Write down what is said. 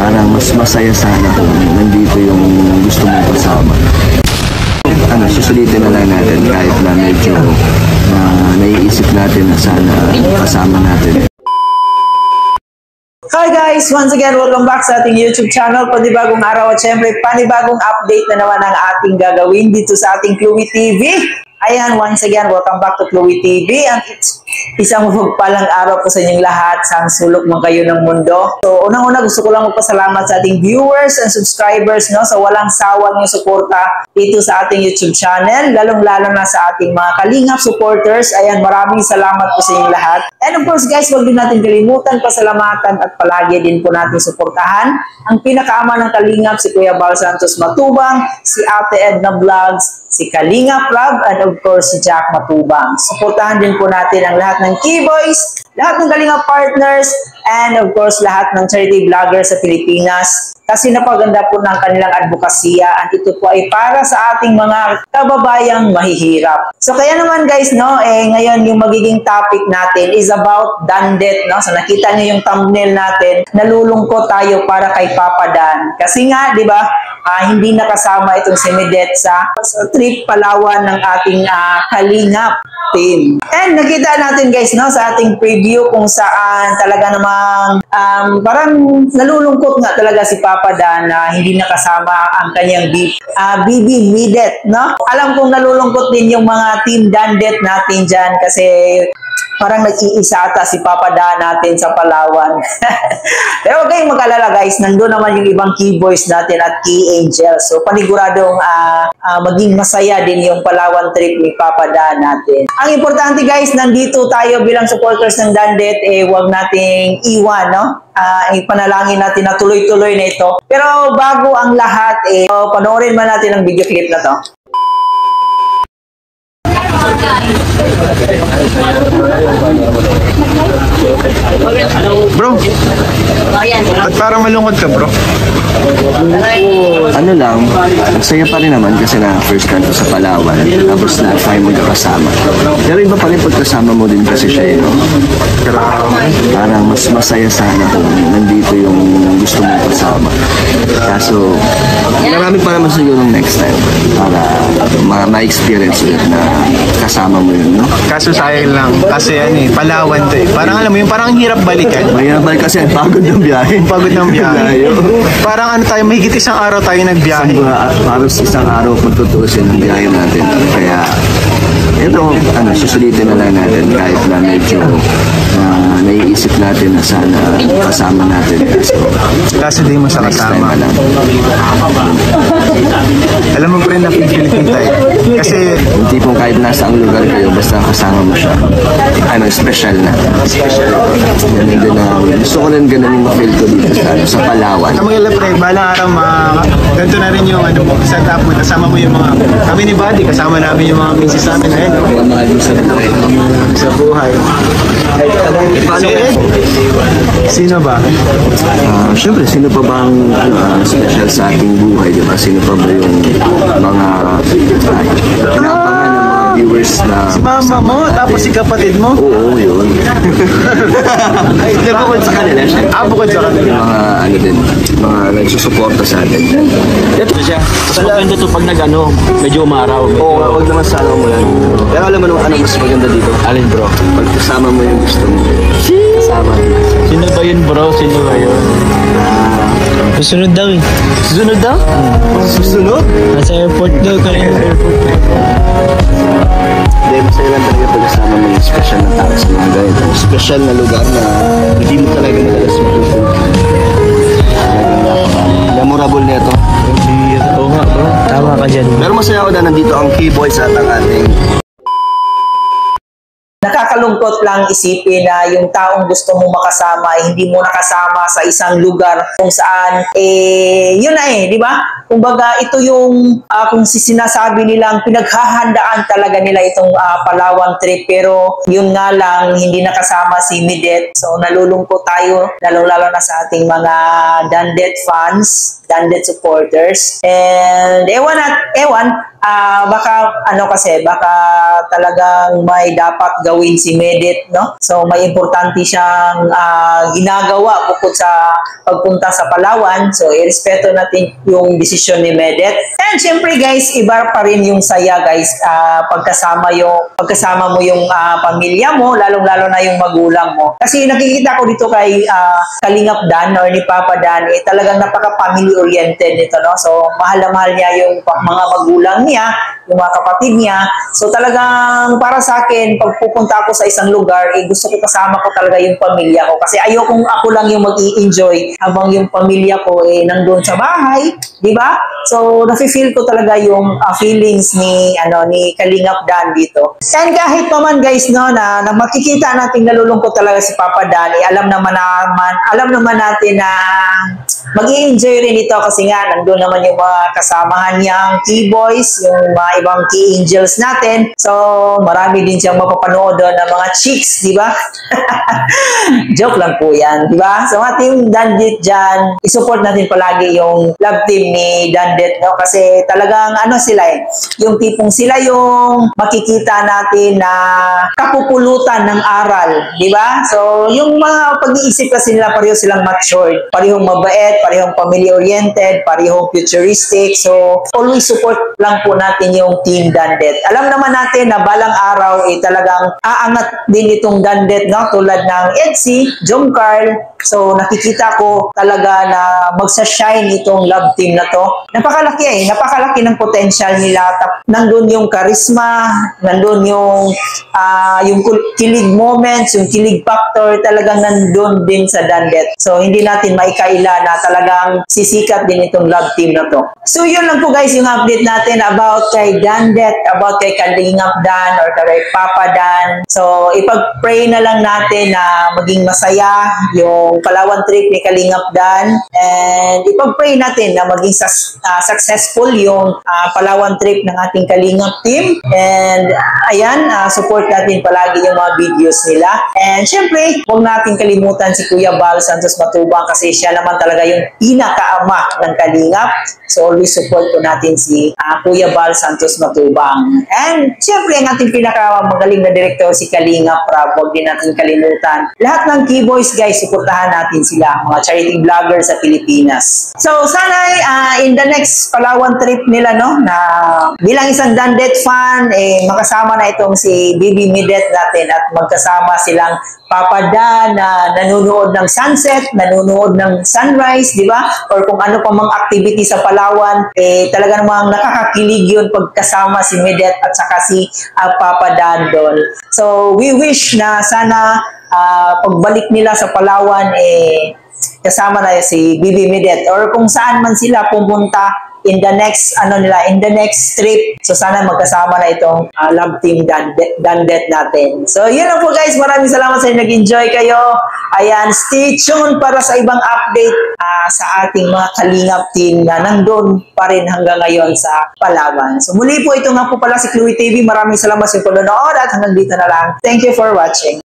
Parang mas masaya sana kung nandito yung gusto mong kasama. Susulitin na lang natin kahit na medyo naiisip natin na sana kasama natin. Hi guys! Once again, welcome back sa ating YouTube channel. Panibagong araw at syempre panibagong update na naman ang ating gagawin dito sa ating Chloe TV. Ayan, once again, welcome back to Chloe TV. And it's isang mapagpalang araw po sa inyong lahat, sa sulok man kayo ng mundo. So, unang-una gusto ko lang magpasalamat sa ating viewers and subscribers, no, sa walang sawang yung suporta dito sa ating YouTube channel, lalong-lalo na sa ating mga Kalingap supporters. Ayan, maraming salamat po sa inyong lahat. And of course guys, huwag din natin kalimutan, pasalamatan at palagi din po natin suportahan ang pinakaama ng Kalingap, si Kuya Bal Santos Matubang, si Ate Edna Vlogs, si Kalingap Rob, and of course si Jack Matubang. Suportahan din po natin ang lahat ng Keyboys, lahat ng Kalingap partners, and of course lahat ng charity vloggers sa Pilipinas. Kasi napaganda po ng kanilang advokasya at ito po ay para sa ating mga kababayang mahihirap. So kaya naman guys, no, ngayon yung magiging topic natin is about Dandet, no? So nakita niyo yung thumbnail natin, nalulungkot tayo para kay Papa Dan. Kasi nga, di ba, hindi nakasama itong si Midet sa trip Palawan ng ating Kalingap team. And nakita natin guys, no, sa ating preview kung saan talaga namang parang nalulungkot nga talaga si Papa Dan na hindi nakasama ang kanyang BB Midet, no? Alam kong nalulungkot din yung mga team Dandet natin dyan kasi parang nag-iisa ata si Papa Dan natin sa Palawan. Pero okay, mag-alala guys, nandun naman yung ibang Keyboys natin at Key Angels. So paniguradong maging masaya din yung Palawan trip ni Papa Dan natin. Ang importante guys, nandito tayo bilang supporters ng Dandet, huwag nating iwan, no? Ipanalangin natin na tuloy-tuloy na ito. Pero bago ang lahat, panoorin man natin ang video clip na to. Bro, at parang malungkot ka, bro. Ano lang, masaya pa rin naman kasi na first time ko sa Palawan, tapos na tayo magkakasama. Pero iba pa rin pagkasama mo din kasi siya, no? Parang mas masaya sana kung nandito yung gusto mong kasama. Kaso, marami pa naman siguro next time para ma-experience ulit na kasama mo yun, no? Kaso sayang lang, kasi Palawan to eh. Parang alam mo yung parang hirap balikan. Mahirap balik kasi pagod ng biyahe. Pagod ng biyahe. Parang tayo, mahigit isang araw tayo nagbiyahe. Parang isang araw magtutusin ang biyahe natin. Kaya, ito, susulitin na lang natin kahit na medyo naiisip natin na sana kasama natin. Kaso di mo sa kasama. Alam mo pre, napipilitin tayo. Kasi yung tipong kahit nasa ang lugar kayo, basta kasama mo siya. Special na. Ganun din na, gusto ko rin ganun yung ma-feel ko dito sa Palawan. Ang mga pre, balang araw ganito na rin yung set up mo. Kasama mo yung mga, kami ni Buddy, kasama namin yung mga misis namin na yun. Mga mahal mo sa buhay. Sa buhay. Sino ba? Siyempre, sino pa ba ang special sa ating buhay, di ba? Sino pa ba yung mga pinapangan ng mga viewers na... Si mama mo, tapos si kapatid mo? Oo, yun. Ay, bukod sa kanila siya? Bukod sa kanila. Yung mga, din, mga nagsusuporta sa atin. Ito siya. Mas maganda ito pag medyo umaraw. Oo, huwag naman sana mo lang. Pero alam mo naman mas maganda dito? Alin bro? Pag kasama mo yung gusto mo. Kasama mo. Sino ba yun bro? Sino ba yun? Susunod daw eh. Susunod daw? Susunod? Nasa airport daw. Kanina airport. Hindi, masaya lang talaga pag kasama mo yung special na tao sa mga ganito. Special na lugar na hindi mo talaga madalas matutunan. Memorable na ito. Oo nga bro. Tama ka dyan. Pero masaya ako na nandito ang Keyboys at ang ating... Nakakalungkot lang isipin na yung taong gusto mong makasama ay hindi mo nakasama sa isang lugar kung saan, yun na di ba? Kumbaga, ito yung kung sinasabi nilang pinaghahandaan talaga nila itong Palawan trip. Pero yun nga lang, hindi nakasama si Midet. So, nalulungkot tayo, lalo-lalo na sa ating mga Dandet fans, Dandet supporters. And ewan, baka baka talagang may dapat gawin si Medet, no? So may importante siyang ginagawa bukod sa pagpunta sa Palawan. So irespeto natin yung desisyon ni Medet. And syempre guys, iba pa rin yung saya guys pagkasama mo yung pamilya mo, lalong-lalo na yung magulang mo. Kasi nakikita ko dito kay Kalingap Dan or ni Papa Dan, talagang napaka-family oriented nito, no? So mahal na mahal niya yung mga magulang niya, yung mga kapatid niya. So talagang para sa akin, pag pupunta ako sa isang lugar, gusto ko kasama ko talaga yung pamilya ko. Kasi ayokong ako lang yung mag-i-enjoy habang yung pamilya ko nandun sa bahay, di ba? So nafe-feel ko talaga yung feelings ni Kalingap Dan dito. And kahit pa man guys, no, na makikita natin nalulungkot talaga si Papa Dan, alam naman natin na mag-i-enjoy rin ito kasi nga nandun naman yung mga kasamahan niyang key boys, yung mga ibang key angels natin. So marami din siyang mapapanood doon ng mga chicks, di ba? Joke lang po yan, di ba? So ating Dandet dyan, isupport natin palagi yung love team ni Dandet, no? Kasi talagang sila yung tipong sila yung makikita natin na kapupulutan ng aral, di ba? So yung mga pag-iisip kasi nila, pareho silang matured, parehong mabait, parehong family-oriented, parehong futuristic. So always support lang po natin yung Team Dandet. Alam naman natin na balang araw talagang aangat din itong Dandet, no? Tulad ng Edsy, Jom Carl. So nakikita ko talaga na magsa-shine itong love team na to. Napakalaki ng potential nila. Nandun yung charisma, nandun yung kilig moments, yung kilig factor, talagang nandun din sa Dandet. So hindi natin maikaila na talagang sisikat din itong love team na to. So yun lang po guys yung update natin about kay Dandet, about kay Kalingap Dan or kay Papa Dan. So ipag-pray na lang natin na maging masaya yung Palawan trip ni Kalingap Dan, and ipag-pray natin na maging successful yung Palawan trip ng ating Kalingap team. And ayan, support natin palagi yung mga videos nila. And syempre, huwag natin kalimutan si Kuya Bal Santos Matubang kasi siya naman talaga yung pinakaama ng Kalingap. So always support po natin si Kuya Bal Santos Matubang. And syempre, ang ating pinakamagaling na director si Kalingap Rab, huwag din natin kalimutan. Lahat ng key boys guys, supportahan natin sila, mga charity vloggers sa Pilipinas. So sana in the next Palawan trip nila, no, na bilang isang Dandet fan, makasama na itong si Bibi Medet natin at magkasama silang Papa Dan na nanonood ng sunset, nanonood ng sunrise, di ba? Or kung ano pa mang activity sa Palawan, talaga namang nakakakilig yun pagkasama si Medet at saka si Papa Dan doon. So we wish na sana pagbalik nila sa Palawan, kasama na si Bibi Medet or kung saan man sila pumunta in the next trip. So sana magkasama na itong love team Dandet natin. So yun lang po guys, maraming salamat sa inyo, nag-enjoy kayo. Ayan, stay tuned para sa ibang update sa ating mga Kalingap team na nandun pa rin hanggang ngayon sa Palawan. So muli po, ito nga po pala si Chloe TV. Maraming salamat sa panonood at hanggang dito na lang. Thank you for watching.